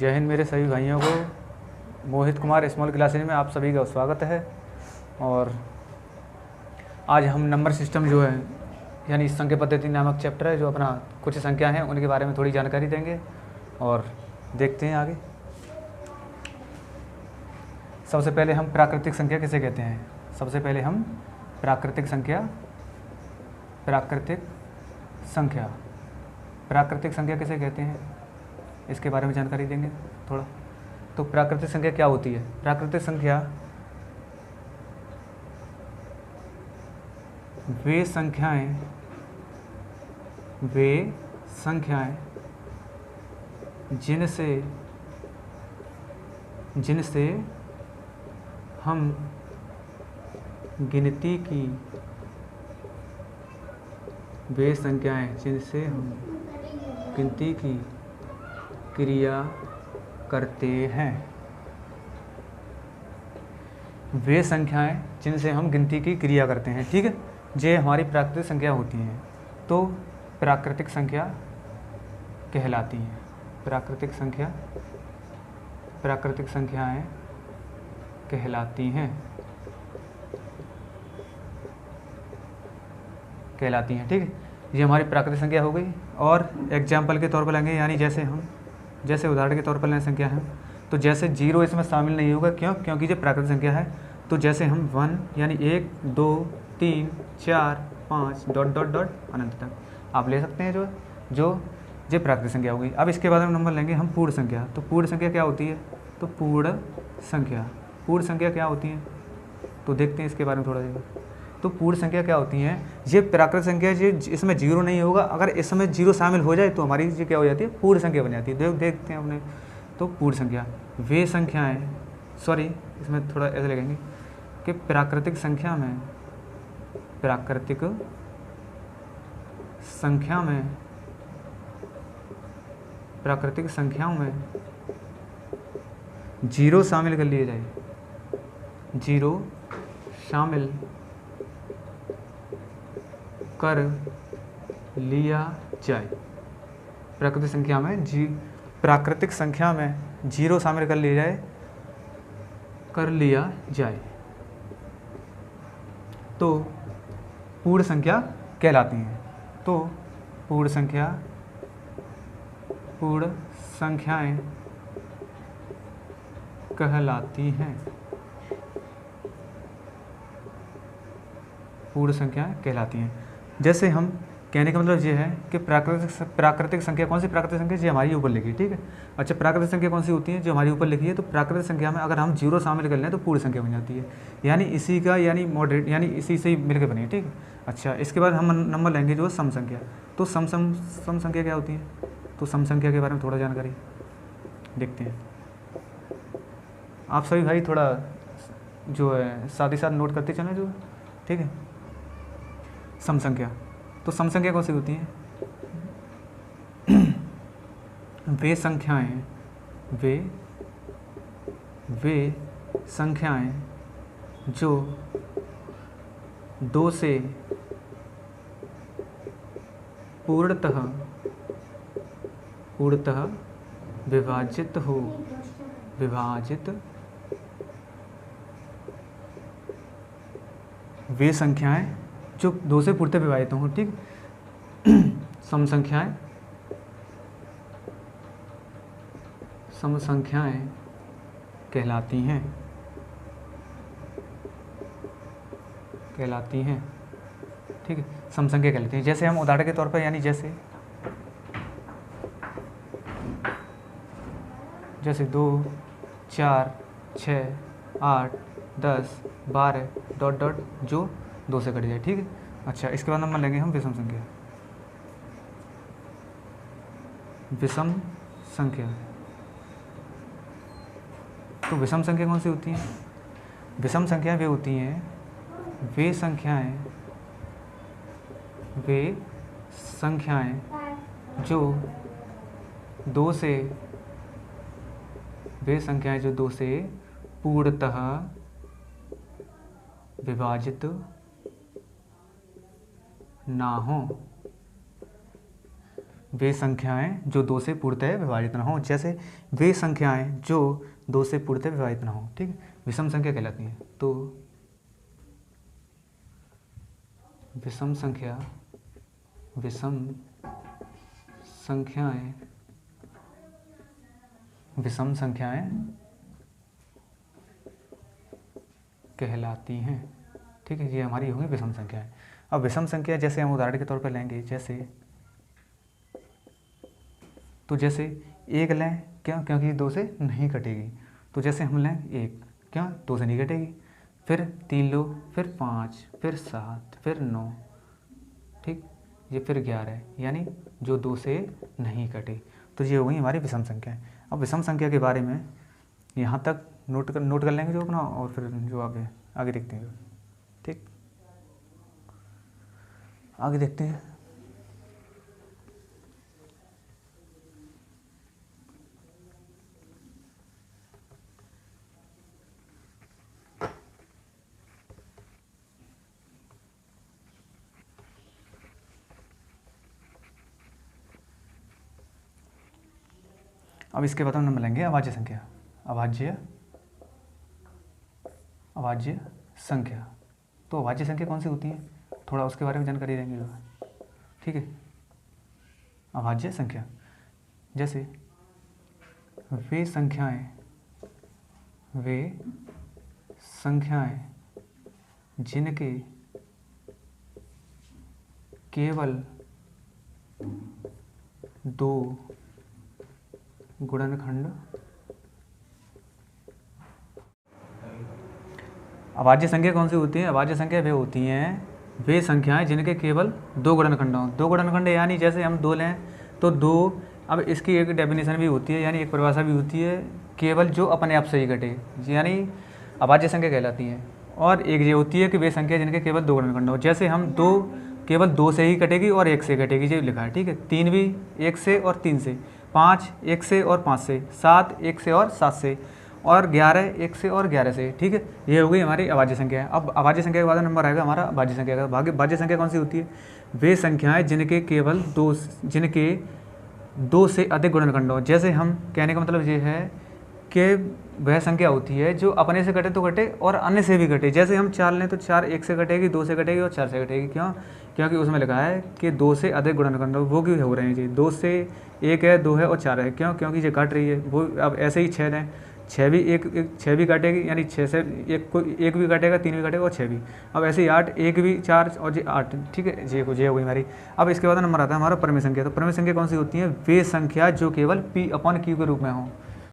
जय हिंद मेरे सभी भाइयों को। मोहित कुमार स्मॉल क्लासेज में आप सभी का स्वागत है। और आज हम नंबर सिस्टम जो है यानी संख्या पद्धति नामक चैप्टर है, जो अपना कुछ संख्या हैं उनके बारे में थोड़ी जानकारी देंगे और देखते हैं आगे। सबसे पहले हम प्राकृतिक संख्या किसे कहते हैं। सबसे पहले हम प्राकृतिक संख्या किसे कहते हैं, इसके बारे में जानकारी देंगे थोड़ा। तो प्राकृतिक संख्या क्या होती है? प्राकृतिक संख्या वे संख्याएं जिनसे हम गिनती की क्रिया करते हैं। वे संख्याएं जिनसे हम गिनती की क्रिया करते हैं, ठीक है, ये हमारी प्राकृतिक संख्या होती हैं। तो प्राकृतिक संख्या कहलाती हैं। प्राकृतिक संख्याएं कहलाती हैं, ठीक है। ये हमारी प्राकृतिक संख्या हो गई। और एग्जाम्पल के तौर पर लेंगे, यानी जैसे उदाहरण के तौर पर लें संख्या है, तो जैसे 0 इसमें शामिल नहीं होगा। क्यों? क्योंकि ये प्राकृतिक संख्या है। तो जैसे हम 1 यानी 1 2 3 4 5 डॉट डॉट डॉट अनंत तक आप ले सकते हैं। जो ये प्राकृतिक संख्या हो गई। अब इसके बाद हम नंबर लेंगे हम पूर्ण संख्या। तो पूर्ण संख्या क्या होती है? तो पूर्ण संख्या क्या होती है, तो देखते हैं इसके बारे में थोड़ा सा। तो पूर्ण संख्या क्या होती हैं? ये प्राकृतिक संख्या, ये इसमें 0 नहीं होगा। अगर इसमें 0 शामिल हो जाए तो हमारी ये क्या हो जाती है? पूर्ण संख्या बन जाती है। देखते हैं अपने। तो पूर्ण संख्या वे संख्याएं, इसमें थोड़ा ऐसे लगेंगे कि प्राकृतिक संख्या में 0 शामिल कर लिए जाए। 0 शामिल कर लिया जाए। प्राकृतिक संख्या में 0 शामिल कर लिया जाए तो पूर्ण संख्या कहलाती हैं। तो पूर्ण संख्याएं कहलाती हैं। पूर्ण संख्याएं कहलाती हैं। जैसे हम कहने का मतलब ये है कि प्राकृतिक संख्या कौन सी? प्राकृतिक संख्या जो हमारी ऊपर लिखी है, ठीक है। अच्छा, प्राकृतिक संख्या कौन सी होती है? जो हमारी ऊपर लिखी है। तो प्राकृतिक संख्या में अगर हम 0 शामिल कर लें तो पूर्ण संख्या बन जाती है। यानी इसी से ही मिलकर बनी है, ठीक है। अच्छा, इसके बाद हम नंबर लेंगे जो सम संख्या। तो सम संख्या क्या होती है? तो सम संख्या के बारे में थोड़ा जानकारी देखते हैं। आप सभी भाई थोड़ा जो है साथ ही साथ नोट करते चलें, जो ठीक है। सम संख्या, तो सम संख्या कौन सी होती है? वे संख्याएं जो 2 से पूर्णतः विभाजित वे संख्याएं जो 2 से पूर्णतः विभाजित हों, ठीक। सम संख्याएं कहलाती हैं, ठीक है। सम संख्या कहलाती हैं। जैसे हम उदाहरण के तौर पर, यानी जैसे 2 4 6 8 10 12 डॉट डॉट जो 2 से कट जाए, ठीक है। अच्छा, इसके बाद नंबर लेंगे हम विषम संख्या। तो विषम संख्या कौन सी होती है? विषम संख्या वे होती हैं, वे संख्याएं जो 2 से पूर्णतः विभाजित ना हो। वे संख्याएं जो 2 से पूर्णतः विभाजित न हों, जैसे वे संख्याएं जो 2 से पूर्णतः विभाजित न हों, ठीक है, विषम संख्या कहलाती हैं। तो विषम संख्याएं कहलाती हैं, ठीक है, ये हमारी होंगी विषम संख्याएं। अब विषम संख्या जैसे हम उदाहरण के तौर पर लेंगे, जैसे 1 लें, क्यों, क्योंकि 2 से नहीं कटेगी। तो जैसे हम लें 1, क्यों, 2 से नहीं कटेगी। फिर 3 लो, फिर 5, फिर 7, फिर 9, ठीक, ये फिर 11, यानी जो 2 से नहीं कटे। तो ये हो गई हमारी विषम संख्या। अब विषम संख्या के बारे में यहाँ तक नोट कर लेंगे जो अपना, और फिर जो आगे देखते हैं, ठीक, आगे देखते हैं। अब इसके बाद हम मिलेंगे अभाज्य संख्या। अभाज्य संख्या। तो अभाज्य संख्या कौन सी होती है, थोड़ा उसके बारे में जानकारी देंगे, ठीक है। अभाज्य संख्या जैसे वे संख्याएं जिनके केवल 2 गुणनखंड। अभाज्य संख्या कौन सी होती है, अभाज्य संख्या वे होती हैं वे संख्याएं जिनके केवल 2 गुणनखंड हों। 2 गुणनखंड यानी जैसे हम 2 लें तो 2, अब इसकी एक डेफिनेशन भी होती है, यानी एक परिभाषा भी होती है, केवल जो अपने आप से ही घटे, यानी अभाज्य संख्या कहलाती हैं। और एक ये होती है कि वे संख्या जिनके केवल 2 गुणनखंड हो, जैसे हम 2 केवल 2 से ही कटेगी और 1 से कटेगी, ये लिखा है, ठीक है। 3 भी 1 से और 3 से, 5 1 से और 5 से, 7 1 से और 7 से, और 11 1 से और 11 से, ठीक है। ये हो गई हमारी अभाज्य संख्या है। अब अभाज्य संख्या के बाद नंबर आएगा हमारा भाज्य संख्या का। भाज्य संख्या कौन सी होती है, वे संख्याएं जिनके केवल 2 से अधिक गुणनखंड हो। जैसे हम कहने का मतलब ये है कि वह संख्या होती है जो अपने से कटे तो कटे और अन्य से भी कटे। जैसे हम 4 लें तो 4 1 से कटेगी, 2 से कटेगी और 4 से कटेगी। क्यों, क्योंकि उसमें लिखा है कि 2 से अधिक गुणनखंड वो क्यों हो रहे हैं जी, 2 से 1 है, 2 है और 4 है। क्यों, क्योंकि ये काट रही है वो। अब ऐसे ही 6 लें, 6 भी काटेगी, यानी 6 से 1 भी काटेगा, 3 भी काटेगा और 6 भी। अब ऐसे ही 8 1 भी 4 और जी 8, ठीक है, जे हो गई हमारी। अब इसके बाद नंबर आता है हमारा परमेय संख्या। तो परमेय संख्या कौन सी होती है, वे संख्या जो केवल P/Q के रूप में हो।